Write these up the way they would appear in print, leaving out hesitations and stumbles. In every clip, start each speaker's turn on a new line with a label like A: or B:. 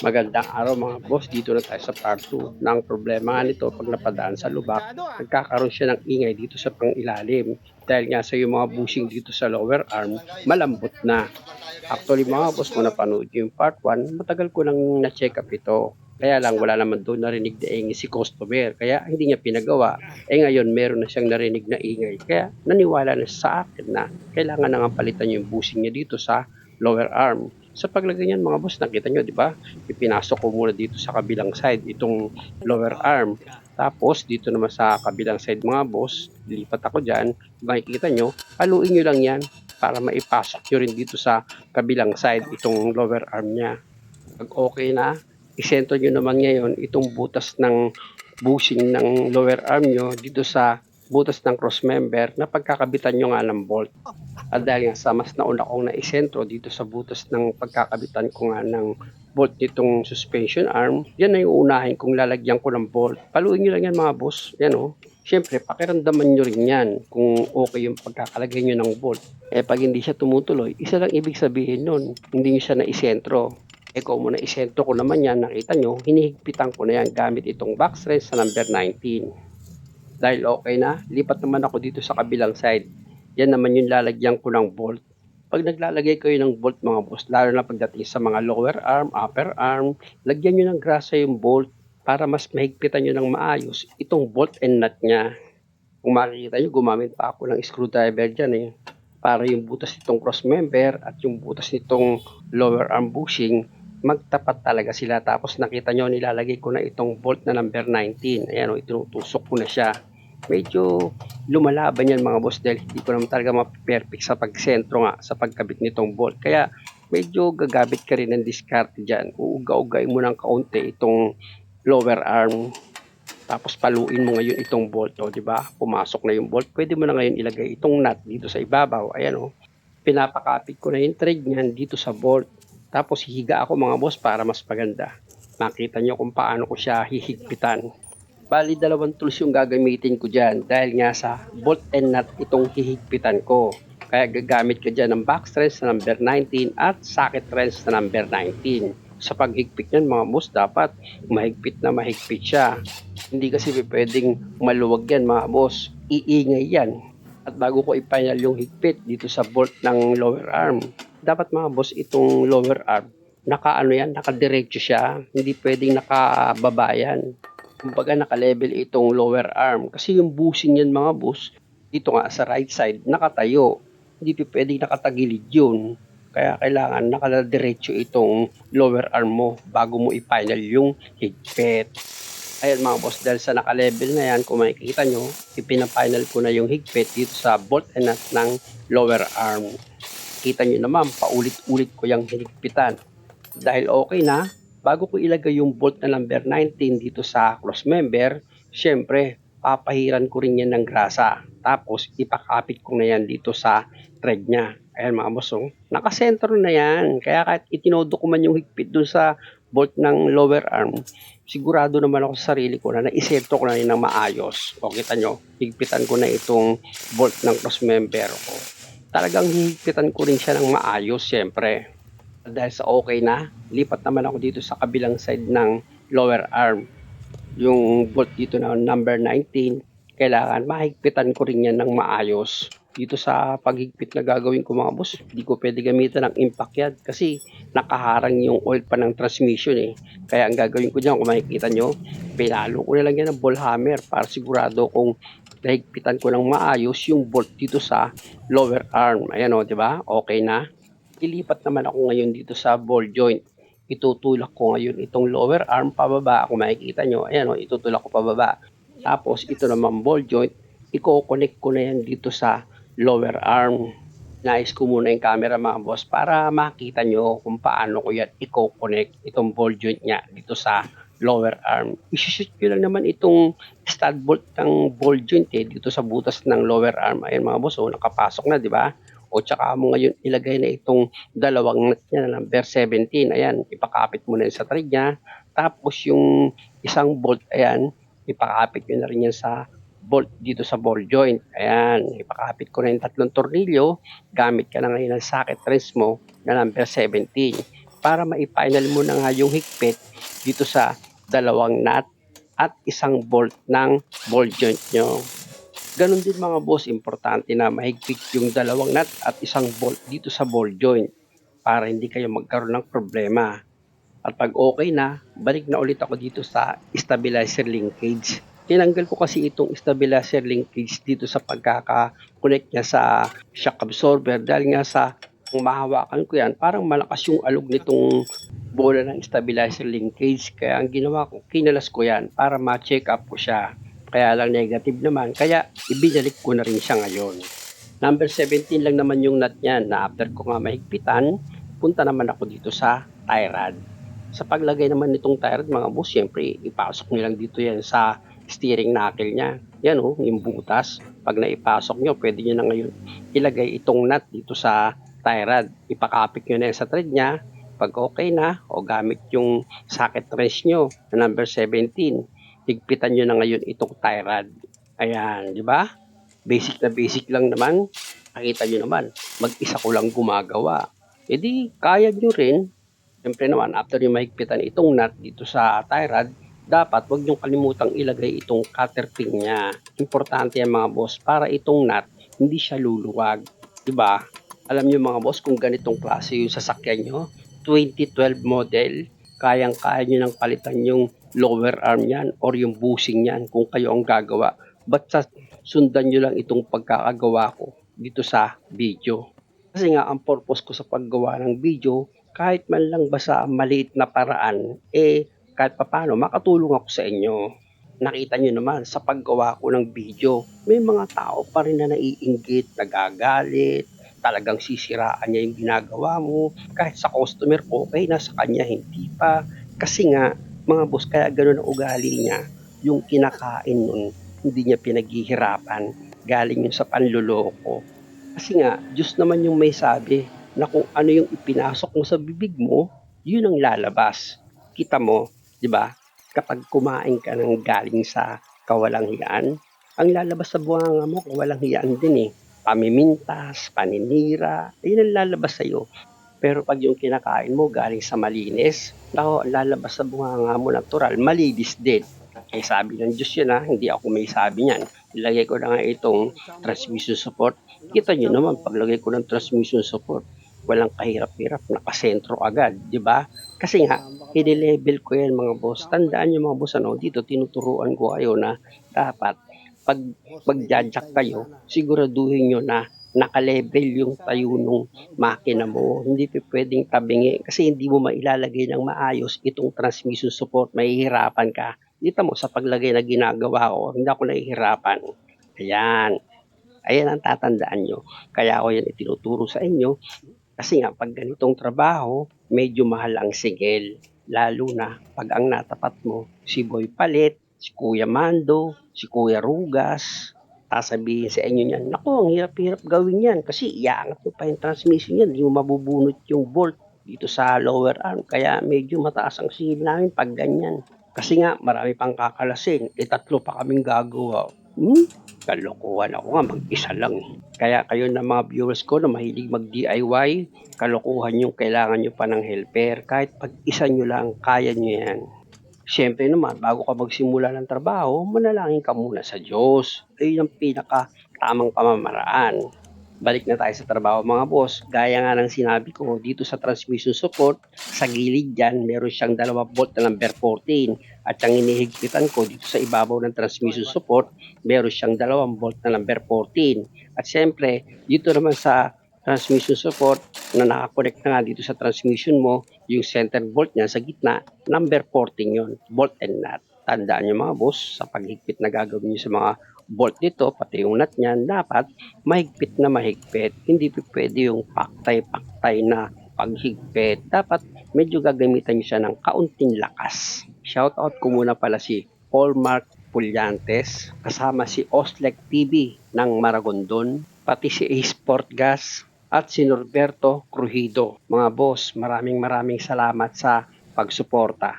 A: Magandang araw mga boss, dito na tayo sa part 2. Na ang problema nga nito pag napadaan sa lubak, nagkakaroon siya ng ingay dito sa pangilalim. Dahil nga sa yung mga bushing dito sa lower arm, malambot na. Actually mga boss, kung napanood yung part 1, matagal ko nang na-check up ito. Kaya lang wala naman doon narinig na ingay si customer, kaya hindi niya pinagawa. Ngayon meron na siyang narinig na ingay, kaya naniwala na sa akin na kailangan na nga palitan yung bushing niya dito sa lower arm. Sa paglagay niyan mga boss, nakita nyo, di ba? Ipinasok ko muna dito sa kabilang side itong lower arm. Tapos dito naman sa kabilang side mga boss, lilipat ako dyan. Makikita nyo, haluin nyo lang yan para maipasok nyo rin dito sa kabilang side itong lower arm niya. Pag okay na, isentro nyo naman ngayon itong butas ng bushing ng lower arm nyo dito sa butas ng cross member na pagkakabitan nyo nga ng bolt. At dahil nga sa mas nauna kong naisentro dito sa butas ng pagkakabitan ko nga ng bolt nitong suspension arm, yan na yung unahin kung lalagyan ko ng bolt. Paluin nyo lang yan mga boss. Yan o. Siyempre, pakiramdaman nyo rin yan kung okay yung pagkakalagay nyo ng bolt. Pag hindi siya tumutuloy, isa lang ibig sabihin nun, hindi nyo siya naisentro. Kung muna isentro ko naman yan, nakita nyo, hinihigpitan ko na yan gamit itong box wrench sa number 19. Dahil okay na, lipat naman ako dito sa kabilang side. Yan naman yung lalagyan ko ng bolt. Pag naglalagay kayo ng bolt mga boss, lalo na pagdating sa mga lower arm, upper arm, lagyan nyo ng grasa yung bolt para mas mahigpitan nyo ng maayos itong bolt and nut nya. Kung makikita nyo, gumamit pa ako ng screwdriver dyan para yung butas nitong cross member at yung butas nitong lower arm bushing, magtapat talaga sila. Tapos nakita nyo, nilalagay ko na itong bolt na number 19. Ayan itinutusok ko na siya. Medyo lumalaban yan mga boss dahil hindi ko naman talaga ma-perfect sa pagsentro nga sa pagkabit nitong bolt. Kaya medyo gagabit ka rin ng diskarte dyan. Uuga-ugay mo ng kaunti itong lower arm. Tapos paluin mo ngayon itong bolt. O, diba? Pumasok na yung bolt. Pwede mo na ngayon ilagay itong nut dito sa ibabaw. Ayan o. Pinapakapit ko na yung thread niyan dito sa bolt. Tapos hihiga ako mga boss para mas maganda. Makita nyo kung paano ko siya hihigpitan. Bali, dalawang tools yung gagamitin ko dyan dahil nga sa bolt and nut itong hihigpitan ko. Kaya gagamit ka dyan ng box wrench na number 19 at socket wrench na number 19. Sa paghigpit yan mga boss, dapat mahigpit na mahigpit siya. Hindi kasi pwedeng maluwag yan mga boss, iingay yan. At bago ko i-final yung higpit dito sa bolt ng lower arm, dapat mga boss itong lower arm, nakadiretso siya, hindi pwedeng nakababa yan. Kumbaga naka-level itong lower arm. Kasi yung bushing yan mga boss, dito nga sa right side, nakatayo. Hindi pwedeng nakatagilid yun. Kaya kailangan nakadiretso itong lower arm mo bago mo i-final yung higpit. Ayan mga boss, dahil sa naka-level na yan, kung makikita nyo, ipina-final ko na yung higpit dito sa bolt and nut ng lower arm. Kita nyo naman, paulit-ulit ko yung hinigpitan. Dahil okay na, bago ko ilagay yung bolt na number 19 dito sa cross member, syempre, papahiran ko rin yan ng grasa. Tapos, ipakapit ko na yan dito sa thread niya. Ayan mga boss, nakasentro na yan. Kaya kahit itinodo ko man yung higpit dun sa bolt ng lower arm, sigurado naman ako sa sarili ko na naisentro ko na yun ng maayos. O kita nyo, higpitan ko na itong bolt ng cross member ko. Talagang higpitan ko rin siya ng maayos, syempre. Dahil sa okay na, lipat naman ako dito sa kabilang side ng lower arm. Yung bolt dito na number 19, kailangan mahigpitan ko rin yan ng maayos. Dito sa paghigpit na gagawin ko mga boss, hindi ko pwede gamitan ng impact yan kasi nakaharang yung oil pa ng transmission Kaya ang gagawin ko dyan, kung makikita nyo, pinalo ko na lang yan ng ball hammer para sigurado kung nahigpitan ko ng maayos yung bolt dito sa lower arm. Ayan o, diba? Okay na. Ilipat naman ako ngayon dito sa ball joint. Itutulak ko ngayon itong lower arm pababa. Kung makikita nyo, ayan o, itutulak ko pababa. Tapos ito naman ball joint, i-connect ko na yan dito sa lower arm. Nais ko muna yung camera mga boss para makita nyo kung paano ko yan i-connect itong ball joint nya dito sa lower arm. I-shoot ko lang naman itong stud bolt ng ball joint dito sa butas ng lower arm. Ayan mga boss, nakapasok na, di ba? O tsaka mo ngayon ilagay na itong dalawang nut niya na number 17. Ayan, ipakapit mo na sa thread niya. Tapos yung isang bolt, ayan, ipakapit nyo na rin yan sa bolt dito sa ball joint. Ayan, ipakapit ko na yung tatlong tornilyo. Gamit ka na ngayon ng socket wrench mo na number 17. para ma-final mo na nga yung higpit dito sa dalawang nut at isang bolt ng ball joint nyo. Ganon din mga boss, importante na mahigpit yung dalawang nut at isang bolt dito sa ball joint para hindi kayo magkaroon ng problema. At pag okay na, balik na ulit ako dito sa stabilizer linkage. Tinanggal ko kasi itong stabilizer linkage dito sa pagkaka-connect niya sa shock absorber dahil nga sa kung mahawakan ko yan, parang malakas yung alog nitong bola ng stabilizer linkage. Kaya ang ginawa ko, kinalas ko yan para ma-check up ko siya. Kaya lang negative naman, kaya ibinalik ko na rin siya ngayon. Number 17 lang naman yung nut niyan na after ko nga mahigpitan, punta naman ako dito sa tie rod. Sa paglagay naman nitong tie rod mga boss, syempre ipasok nyo lang dito yan sa steering knuckle niya. Yan o, yung butas. Pag naipasok nyo, pwede nyo na ngayon ilagay itong nut dito sa tie rod. Ipakapit nyo na yan sa thread niya. Pag okay na, o gamit yung socket wrench nyo na number 17, higpitan nyo na ngayon itong tie rod. Ayan, di ba? Basic na basic lang naman. Nakita nyo naman, mag-isa ko lang gumagawa. E di, kaya nyo rin. Siyempre naman, after yung mahigpitan itong nut dito sa tie rod, dapat wag nyo kalimutang ilagay itong cutter pin niya. Importante yan mga boss, para itong nut, hindi siya luluwag. Diba? Alam nyo mga boss, kung ganitong klase yung sasakyan nyo, 2012 model, kayang-kaya nyo nang palitan yung lower arm yan or yung bushing yan kung kayo ang gagawa. Ba't sundan nyo lang itong pagkakagawa ko dito sa video? Kasi nga, ang purpose ko sa paggawa ng video, kahit man lang ba sa maliit na paraan, kahit papano, makatulong ako sa inyo. Nakita nyo naman, sa paggawa ko ng video, may mga tao pa rin na naiinggit, nagagalit, talagang sisiraan niya yung ginagawa mo. Kahit sa customer, okay na, sa kanya hindi pa. Kasi nga, mga boss, kaya gano'n ang ugali niya. Yung kinakain nun, hindi niya pinaghihirapan. Galing yun sa panluloko. Kasi nga, Diyos naman yung may sabi na kung ano yung ipinasok mo sa bibig mo, yun ang lalabas. Kita mo, di ba? Kapag kumain ka ng galing sa kawalanghiyaan, ang lalabas sa bunganga mo, kawalanghiyaan din eh. Pamimintas, paninira, yun ang lalabas sa'yo. Pero pag yung kinakain mo galing sa malinis, ang lalabas sa bunganga mo natural, malinis din. Eh sabi ng Diyos yun hindi ako may sabi niyan. Ilagay ko na nga itong transmission support. Kita nyo naman, paglagay ko ng transmission support, walang kahirap-hirap, nakasentro agad, di ba? Kasi nga, i-level ko yan mga boss. Tandaan nyo mga boss, dito tinuturuan ko kayo na dapat pag mag-judge kayo, siguraduhin nyo na naka-level yung tayo nung makina mo. Hindi pwedeng tabingi kasi hindi mo mailalagay ng maayos itong transmission support. Mahihirapan ka. Dito mo sa paglagay na ginagawa ko, hindi ako nahihirapan. Ayan. Ayan ang tatandaan nyo. Kaya ako yan itinuturo sa inyo. Kasi nga, pag ganitong trabaho, medyo mahal ang sigel. Lalo na pag ang natapat mo, si Boy Palit, si Kuya Mando, si Kuya Rugas, sasabihin sa inyo niyan, naku, ang hirap-hirap gawin yan kasi iangat mo pa yung transmission yan, hindi mo mabubunot yung bolt dito sa lower arm. Kaya medyo mataas ang sigil namin pag ganyan. Kasi nga, marami pang kakalasin. 3 pa kaming gagawa. Kalokohan ako nga, mag-isa lang. Kaya kayo na mga viewers ko na mahilig mag-DIY, kalokohan yung kailangan nyo pa ng helper. Kahit pag-isa nyo lang, kaya nyo yan. Siyempre naman, bago ka magsimula ng trabaho, manalangin ka muna sa Diyos. Ayun ang pinaka-tamang pamamaraan. Balik na tayo sa trabaho mga boss. Gaya nga ng sinabi ko, dito sa transmission support, sa gilid dyan, meron siyang 2 bolt na number 14. At yung inihigpitan ko dito sa ibabaw ng transmission support, meron siyang 2 bolt na number 14. At siyempre, dito naman sa transmission support na nakakonect na nga dito sa transmission mo, yung center bolt niya sa gitna, number 14 yun, bolt and nut. Tandaan nyo mga boss, sa paghigpit na gagawin nyo sa mga bolt nito, pati yung nut niyan, dapat mahigpit na mahigpit. Hindi pwede yung paktay-paktay na paghigpit. Dapat medyo gagamitan nyo siya ng kaunting lakas. Shoutout ko muna pala si Paul Mark Pulyantes, kasama si Oslek TV ng Maragondon, pati si A-Sport Gas, at si Norberto Crujido. Mga boss, maraming salamat sa pagsuporta.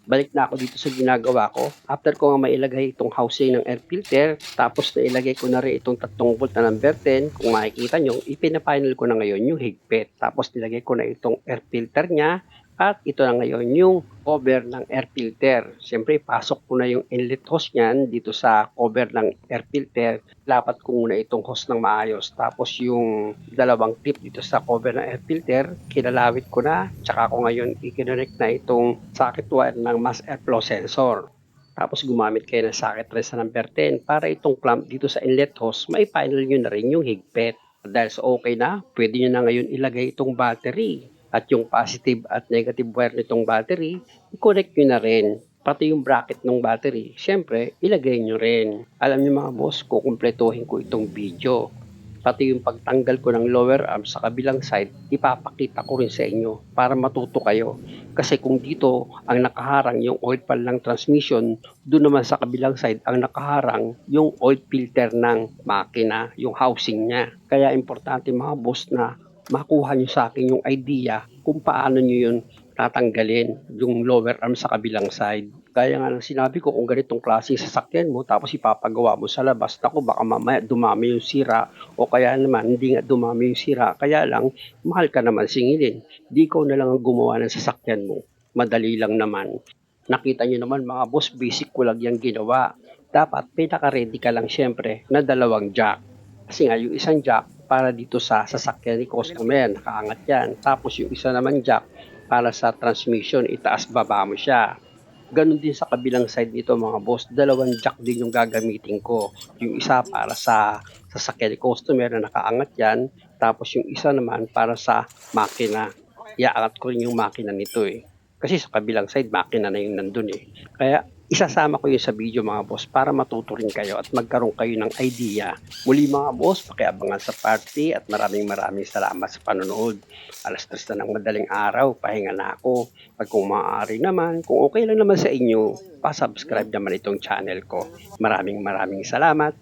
A: Balik na ako dito sa ginagawa ko. After ko nga mailagay itong housing ng air filter, tapos nailagay ko na rin itong 3 volt na number 10, kung makikita nyo, ipinafinal ko na ngayon yung higpit. Tapos nilagay ko na itong air filter niya, At ito na ngayon yung cover ng air filter. Siyempre, pasok ko na yung inlet hose niyan dito sa cover ng air filter. Lapat ko muna itong hose ng maayos. Tapos yung dalawang tip dito sa cover ng air filter, kinalawit ko na. Tsaka ko ngayon i-connect na itong socket wire ng mass airflow sensor. Tapos gumamit kayo ng socket rin sa number 10 para itong clamp dito sa inlet hose, mai-final nyo na rin yung higpit. Dahil sa okay na, pwede nyo na ngayon ilagay itong battery. At yung positive at negative wire nitong battery, i-connect nyo na rin. Pati yung bracket ng battery, syempre, ilagay nyo rin. Alam nyo mga boss, kukumpletuhin ko itong video. Pati yung pagtanggal ko ng lower arm sa kabilang side, ipapakita ko rin sa inyo para matuto kayo. Kasi kung dito ang nakaharang yung oil pan ng transmission, doon naman sa kabilang side ang nakaharang yung oil filter ng makina, yung housing niya. Kaya importante mga boss na makuha nyo sa akin yung idea kung paano nyo yun tatanggalin yung lower arm sa kabilang side. Kaya nga nang sinabi ko, kung ganitong klase sasakyan mo tapos ipapagawa mo sa labas, naku baka mamaya dumami yung sira o kaya naman hindi nga dumami yung sira, kaya lang mahal ka naman singilin. Di ko na lang ang gumawa ng sasakyan mo. Madali lang naman. Nakita nyo naman mga boss, basic ko lang yung ginawa. Dapat pinaka-ready ka lang syempre na dalawang jack. Kasi nga yung isang jack para dito sa sasakyan ni customer, nakaangat yan. Tapos yung isa naman jack para sa transmission, itaas baba mo siya. Ganon din sa kabilang side nito mga boss, dalawang jack din yung gagamitin ko. Yung isa para sa sasakyan ni customer na nakaangat yan, tapos yung isa naman para sa makina. Iaangat ko rin yung makina nito eh. Kasi sa kabilang side, makina na yung nandun eh. Kaya isasama ko yun sa video mga boss para matuto rin kayo at magkaroon kayo ng idea. Muli mga boss, pakiabangan sa party at maraming salamat sa panonood. Alas 3 na ng madaling araw, pahinga na ako. At kung maaari naman, kung okay lang naman sa inyo, pa-subscribe naman itong channel ko. Maraming salamat.